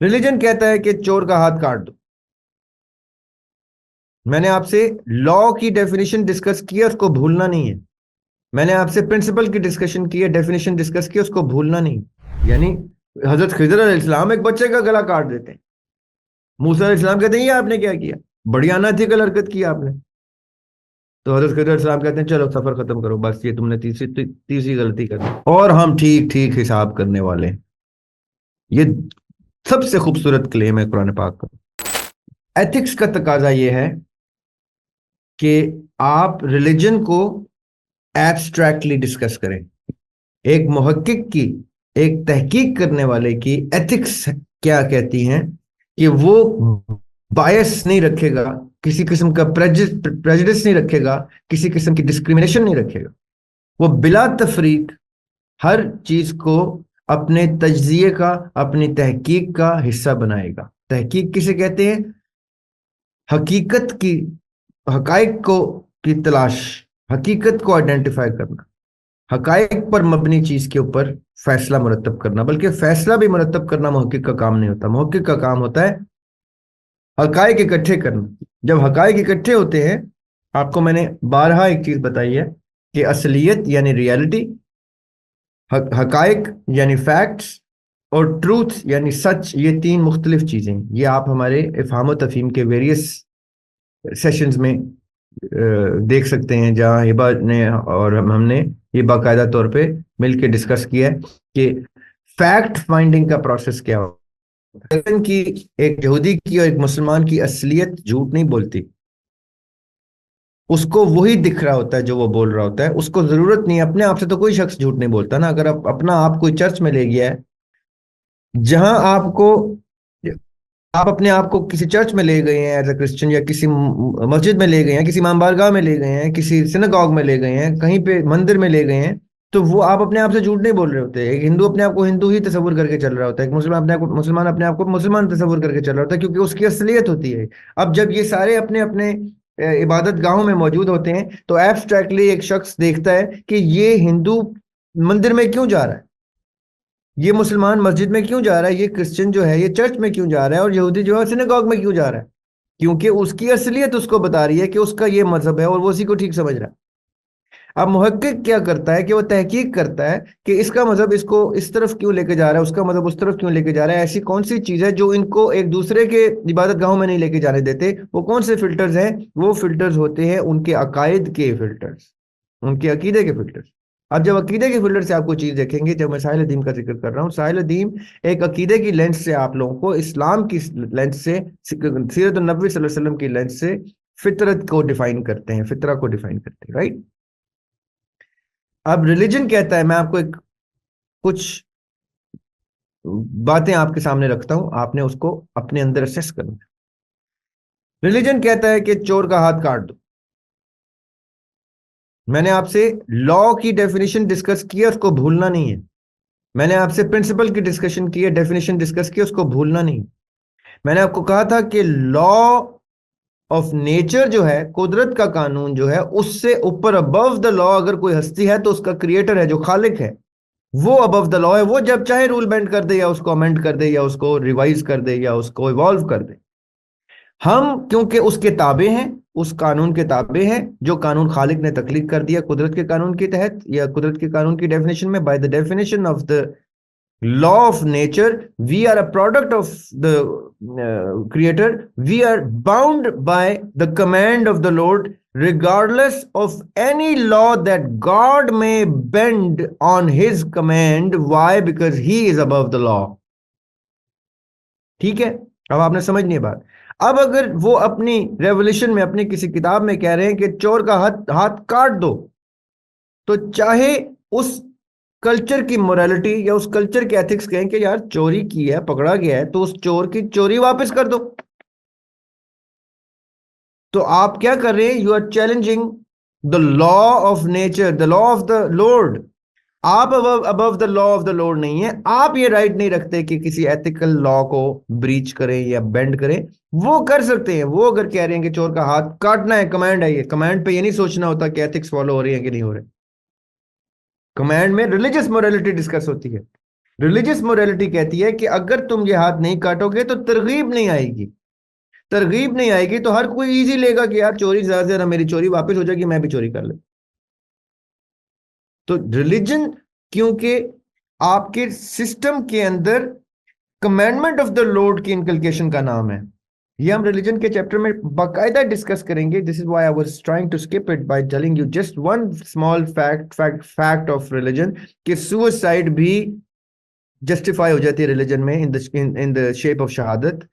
Religion कहता है कि चोर का हाथ काट दो। मैंने आपसे लॉ की डेफिनेशन डिस्कस की है, उसको भूलना नहीं है। मैंने आपसे प्रिंसिपल की डिस्कशन की है, डेफिनेशन डिस्कस की है, उसको भूलना नहीं। यानी हजरत खिजर अलैहिस्सलाम एक बच्चे का गला काट देते हैं। मूसा अलैहिस्सलाम कहते हैं ये आपने क्या किया, बड़ी अनएथिकल हरकत की आपने। तो हजरत खिजर अलैहिस्सलाम कहते हैं चलो सफर खत्म करो, बस ये तुमने तीसरी गलती कर दी, और हम ठीक ठीक हिसाब करने वाले हैं। ये सबसे खूबसूरत क्लेम है कुरान पाक का। एथिक्स का तकाजा ये है कि आप रिलीजन को एब्स्ट्रैक्टली डिस्कस करें। एक मुहक्किक की, एक तहकीक करने वाले की एथिक्स क्या कहती हैं कि वो बायस नहीं रखेगा, किसी किस्म का प्रेजुडिस नहीं रखेगा, किसी किस्म की डिस्क्रिमिनेशन नहीं रखेगा। वो बिला तफरीक हर चीज को अपने तज्जिए का, अपनी तहकीक का हिस्सा बनाएगा। तहकीक किसे कहते हैं? हकीकत की, हकाइक को की तलाश, हकीकत को आइडेंटिफाई करना, हकाइक पर मबनी चीज के ऊपर फैसला मुरतब करना। बल्कि फैसला भी मुरतब करना मुहक्किक का काम नहीं होता। मुहक्किक का काम होता है हकाइक इकट्ठे करना। जब हकाइक इकट्ठे होते हैं, आपको मैंने बारहा एक चीज बताई है कि असलियत यानी रियलिटी, हकाइक यानी फैक्ट्स, और ट्रूथ यानी सच, ये तीन मुख्तलिफ चीजें हैं। ये आप हमारे इफ़हाम व तफ़हीम के वेरियस सेशंस में देख सकते हैं, जहाँ हिबा ने और हमने ये बाकायदा तौर पे मिलकर डिस्कस किया है कि फैक्ट फाइंडिंग का प्रोसेस क्या होता है। कि एक यहूदी की और एक मुसलमान की असलियत झूठ नहीं बोलती, उसको वही दिख रहा होता है जो वो बोल रहा होता है। उसको जरूरत नहीं है, अपने आप से तो कोई शख्स झूठ नहीं बोलता ना। अगर आप अपना आप कोई चर्च में ले गया है, जहां आपको, आप अपने आप को किसी चर्च में ले गए हैं एज अ क्रिश्चियन, या किसी मस्जिद में ले गए हैं, किसी इमाम बारगाह में ले गए हैं, किसी सिनेगॉग में ले गए हैं, कहीं पे मंदिर में ले गए हैं, तो वो आप अपने आप से झूठ नहीं बोल रहे होते। एक हिंदू अपने आप को हिंदू ही तस्वुर करके चल रहा होता है, एक मुसलमान अपने आप को मुसलमान तस्वुर करके चल रहा होता है, क्योंकि उसकी असलियत होती है। अब जब ये सारे अपने अपने इबादत गाहों में मौजूद होते हैं, तो एब्स्ट्रैक्टली एक शख्स देखता है कि ये हिंदू मंदिर में क्यों जा रहा है, ये मुसलमान मस्जिद में क्यों जा रहा है, ये क्रिश्चियन जो है ये चर्च में क्यों जा रहा है, और यहूदी जो है सिनेगॉग में क्यों जा रहा है। क्योंकि उसकी असलियत उसको बता रही है कि उसका ये मजहब है, और वो उसी को ठीक समझ रहा है। अब मुहक्किक क्या करता है कि वो तहकीक करता है कि इसका मजहब इसको इस तरफ क्यों लेके जा रहा है, उसका मजहब उस तरफ क्यों लेके जा रहा है। ऐसी कौन सी चीज है जो इनको एक दूसरे के इबादत गाहों में नहीं लेके जाने देते? वो कौन से फिल्टर्स हैं? वो फिल्टर्स होते हैं उनके अकायद के फिल्टर्स, उनके अकीदे के फिल्टर्स। अब जब अकीदे के फिल्टर से आपको चीज देखेंगे, जब मैं साहिल अदीम का जिक्र कर रहा हूँ, साहिल अदीम एक अकीदे की लेंस से आप लोगों को, इस्लाम की लेंस से, सीरत नबी सल्लल्लाहु अलैहि वसल्लम की लेंस से फितरत को डिफाइन करते हैं, फितरा को डिफाइन करते हैं, राइट। अब रिलीजन कहता है, मैं आपको एक कुछ बातें आपके सामने रखता हूं, आपने उसको अपने अंदर असेस करना है। रिलीजन कहता है कि चोर का हाथ काट दो। मैंने आपसे लॉ की डेफिनेशन डिस्कस की है, उसको भूलना नहीं है। मैंने आपसे प्रिंसिपल की डिस्कशन की है, डेफिनेशन डिस्कस की है, उसको भूलना नहीं। मैंने आपको कहा था कि लॉ ऑफ नेचर जो है, कुदरत का कानून जो है, उससे ऊपर अबव द लॉ अगर कोई हस्ती है तो उसका क्रिएटर है, जो खालिक है, वो अबव द लॉ है। वो जब चाहे रूल बेंड कर दे, या उसको अमेंड कर दे, या उसको रिवाइज कर दे, या उसको इवॉल्व कर दे। हम क्योंकि उसके ताबे हैं, उस कानून के ताबे हैं जो कानून खालिक ने तख्लीक कर दिया कुदरत के कानून के तहत, या कुदरत के कानून की डेफिनेशन में, by the definition of the law of nature, we are a product of the creator. We are bound by the command of the Lord, regardless of any law that God may bend on his command. Why? Because he is above the law. ठीक है, अब आपने समझनी है बात। अब अगर वो अपनी रेवोल्यूशन में, अपनी किसी किताब में कह रहे हैं कि चोर का हाथ हाथ काट दो, तो चाहे उस कल्चर की मोरालिटी या उस कल्चर के एथिक्स कहें कि यार चोरी की है, पकड़ा गया है, तो उस चोर की चोरी वापस कर दो। तो आप क्या कर रहे हैं? You are challenging the law of nature, the law of the lord. आप above the law of the lord नहीं है। आप ये राइट नहीं रखते कि किसी एथिकल लॉ को ब्रीच करें या बेंड करें। वो कर सकते हैं। वो अगर कह रहे हैं कि चोर का हाथ काटना है, कमांड है, ये कमांड पे ये नहीं सोचना होता कि एथिक्स फॉलो हो रही है कि नहीं हो रहे। कमांड में रिलीजियस मोरालिटी डिस्कस होती है। रिलीजियस मोरालिटी कहती है कि अगर तुम ये हाथ नहीं काटोगे तो तरगीब नहीं आएगी, तरगीब नहीं आएगी तो हर कोई इजी लेगा कि यार चोरी ज्यादा से ज्यादा मेरी चोरी वापस हो जाएगी, मैं भी चोरी कर ले। तो रिलीजन, क्योंकि आपके सिस्टम के अंदर कमांडमेंट ऑफ द लॉर्ड की इनकलकेशन का नाम है, ये हम रिलीजन के चैप्टर में बाकायदा डिस्कस करेंगे। This is why I was trying to skip it by telling you just one small fact of religion कि सुसाइड भी जस्टिफाई हो जाती है रिलीजन में इन द शेप ऑफ शहादत,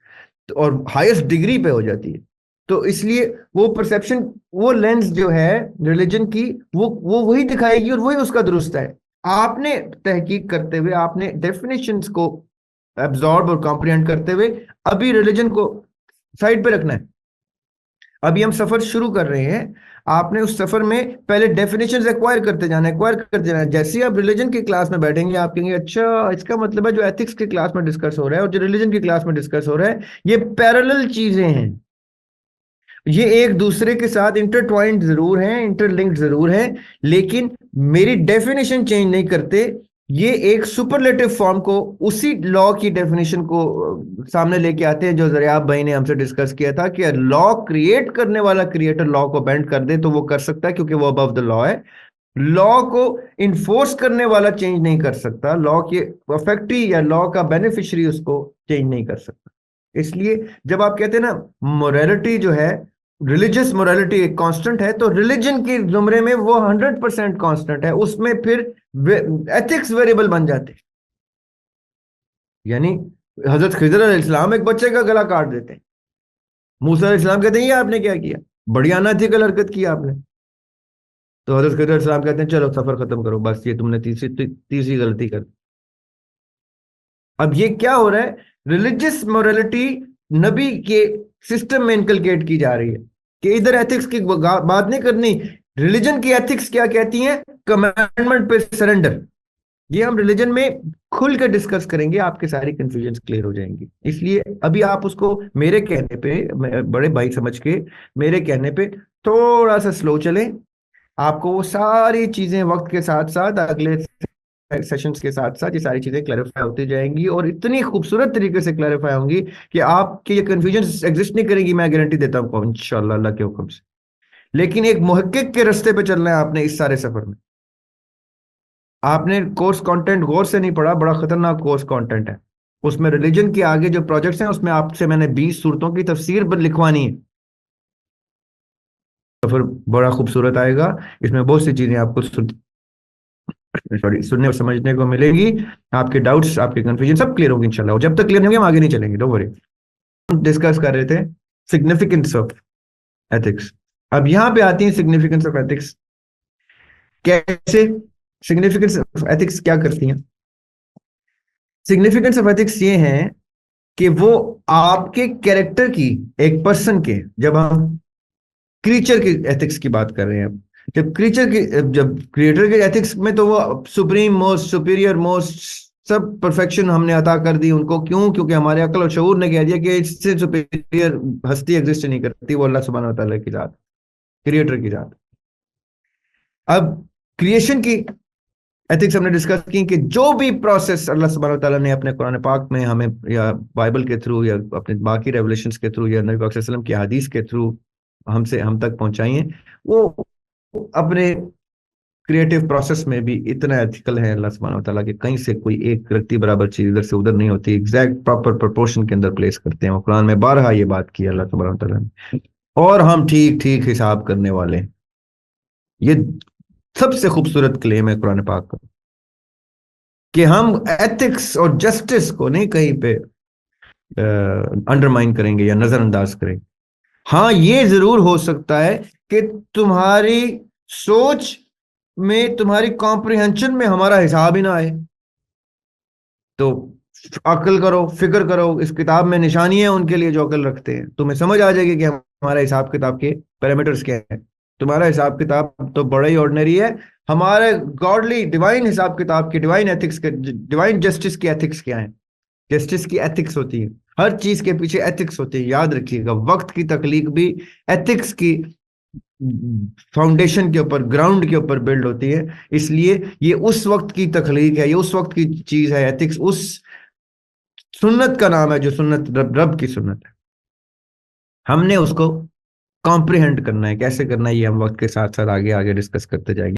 और हाईएस्ट डिग्री पे हो जाती है। तो इसलिए वो परसेप्शन, वो लेंस जो है रिलीजन की, वो वही दिखाएगी और वही उसका दुरुस्त है। आपने तहकीक करते हुए, आपने डेफिनेशंस को एब्जॉर्ब और कॉम्प्रिहेंड करते हुए अभी रिलीजन को साइड पे रखना है। अभी हम सफर शुरू कर रहे हैं, आपने उस सफर में पहले डेफिनेशंस एक्वायर करते जाना, एक्वायर करते जाना। जैसे ही आप रिलीजन की क्लास में बैठेंगे आप कहेंगे अच्छा इसका मतलब है जो एथिक्स की क्लास में डिस्कस हो रहा है और जो रिलीजन की क्लास में डिस्कस हो रहा है ये पैरेलल चीजें हैं, ये एक दूसरे के साथ इंटरट्वाइंड जरूर हैं, इंटरलिंक्ड जरूर हैं, लेकिन मेरी डेफिनेशन चेंज नहीं करते। ये एक सुपरलेटिव फॉर्म को, उसी लॉ की डेफिनेशन को सामने लेके आते हैं जो जरियाब भाई ने हमसे डिस्कस किया था कि लॉ क्रिएट करने वाला क्रिएटर लॉ को बेंड कर दे तो वो कर सकता है क्योंकि वो अबव द लॉ है। लॉ को इन्फोर्स करने वाला चेंज नहीं कर सकता, लॉ के अफेक्टी या लॉ का बेनिफिशियरी उसको चेंज नहीं कर सकता। इसलिए जब आप कहते हैं ना मोरालिटी जो है, रिलीजियस मोरालिटी एक कांस्टेंट है, तो रिलीजन के जुमरे में वो 100% कांस्टेंट है, उसमें फिर एथिक्स वेरिएबल बन जाते हैं। यानी हजरत खिजर अलैहिस्सलाम एक बच्चे का गला काट देते हैं, मूसा अलैहिस्सलाम कहते हैं ये आपने क्या किया, बड़ी अनएथिकल हरकत की आपने। तो हजरत खिजर अलैहिस्सलाम कहते हैं चलो सफर खत्म करो, बस ये तुमने तीसरी गलती कर। अब ये क्या हो रहा है, रिलीजियस मोरालिटी नबी के सिस्टम में इनकलकेट की जा रही है कि इधर एथिक्स की बात नहीं करनी। रिलीजन की एथिक्स क्या कहती हैं, कमांडमेंट पे सरेंडर। ये हम रिलीजन में खुल कर डिस्कस करेंगे, आपके सारी कंफ्यूजन क्लियर हो जाएंगी। इसलिए अभी आप उसको मेरे कहने पे, बड़े भाई समझ के मेरे कहने पे थोड़ा सा स्लो चलें, आपको वो सारी चीजें वक्त के साथ साथ अगले सेशंस के साथ साथ ये सारी चीजें क्लैरिफाई होती जाएंगी और इतनी खूबसूरत तरीके से क्लैरिफाई होंगी कि आपके ये कंफ्यूजन एग्जिस्ट नहीं करेंगी, मैं गारंटी देता हूँ इंशाल्लाह अल्लाह के हुक्म से। लेकिन एक मुहक्किक के रास्ते पे चलना है आपने इस सारे सफर में। आपने कोर्स कंटेंट गौर से नहीं पढ़ा, बड़ा खतरनाक कोर्स कंटेंट है। उसमें रिलीजन के आगे जो प्रोजेक्ट्स हैं उसमें आपसे मैंने 20 सूरतों की तफसीर लिखवानी है। सफर बड़ा खूबसूरत आएगा, इसमें बहुत सी चीजें आपको सुनने और समझने को मिलेगी। आपके डाउट्स, आपके कंफ्यूजन सब क्लियर होंगे इंशाल्लाह, और जब तक क्लियर नहीं होंगे हम आगे नहीं चलेंगे, डोंट वरी। हम डिस्कस कर रहे थे सिग्निफिकेंस ऑफ एथिक्स। अब यहां पे आती है सिग्निफिकेंस ऑफ एथिक्स। कैसे सिग्निफिकेंस ऑफ एथिक्स क्या करती हैं? सिग्निफिकेंस ऑफ एथिक्स ये है कि वो आपके कैरेक्टर की, एक पर्सन के, जब हम क्रीचर की एथिक्स की बात कर रहे हैं, जब क्रिएटर के एथिक्स में तो वो सुप्रीम मोस्ट, सुपीरियर मोस्ट, सब परफेक्शन हमने अता कर दी उनको। क्यों? क्योंकि हमारे अक्ल और शऊर ने कह दिया कि इससे सुपीरियर हस्ती एग्जिस्ट नहीं करती, वो अल्लाह सुब्हानहू व तआला की जात, क्रिएटर की जात। अब क्रिएशन की एथिक्स हमने डिस्कस की कि जो भी प्रोसेस अल्लाह सुब्हानहू व तआला ने अपने कुरान पाक में हमें, या बाइबल के थ्रू, या अपने बाकी रेवलेशंस के थ्रू, या नबी पाक सल्लल्लाहु अलैहि वसल्लम की हदीस के थ्रू हम तक पहुंचाई है, वो अपने क्रिएटिव प्रोसेस में भी इतना एथिकल है अल्लाह सुब्हानहू व तआला के, कहीं से कोई एक रत्ती बराबर चीज इधर से उधर नहीं होती, एग्जैक्ट प्रॉपर प्रोपोर्शन के अंदर प्लेस करते हैं। वो कुरान में बारहा ये बात की अल्लाह सुब्हानहू व तआला ने, और हम ठीक ठीक हिसाब करने वाले। ये सबसे खूबसूरत क्लेम है कुरान पाक का कि हम एथिक्स और जस्टिस को नहीं कहीं पे अंडरमाइन करेंगे या नजरअंदाज करेंगे। हाँ, ये जरूर हो सकता है कि तुम्हारी सोच में, तुम्हारी कॉम्प्रिहेंशन में हमारा हिसाब ही ना आए, तो अक्ल करो, फिक्र करो, इस किताब में निशानी है उनके लिए जो अक्ल रखते हैं, तुम्हें समझ आ जाएगी कि हमारा हिसाब किताब के पैरामीटर्स क्या है। तुम्हारा हिसाब किताब तो बड़ा ही ऑर्डिनरी है, हमारे गॉडली डिवाइन हिसाब किताब के, डिवाइन एथिक्स के, डिवाइन जस्टिस की एथिक्स क्या है। जस्टिस की एथिक्स होती है, हर चीज के पीछे एथिक्स होती है, याद रखिएगा। वक्त की तकलीफ भी एथिक्स की फाउंडेशन के ऊपर, ग्राउंड के ऊपर बिल्ड होती है। इसलिए ये उस वक्त की तख्लीक है, ये उस वक्त की चीज है, एथिक्स उस सुन्नत का नाम है जो सुन्नत रब की सुन्नत है। हमने उसको कॉम्प्रिहेंड करना है, कैसे करना है ये हम वक्त के साथ साथ आगे आगे डिस्कस करते जाएंगे।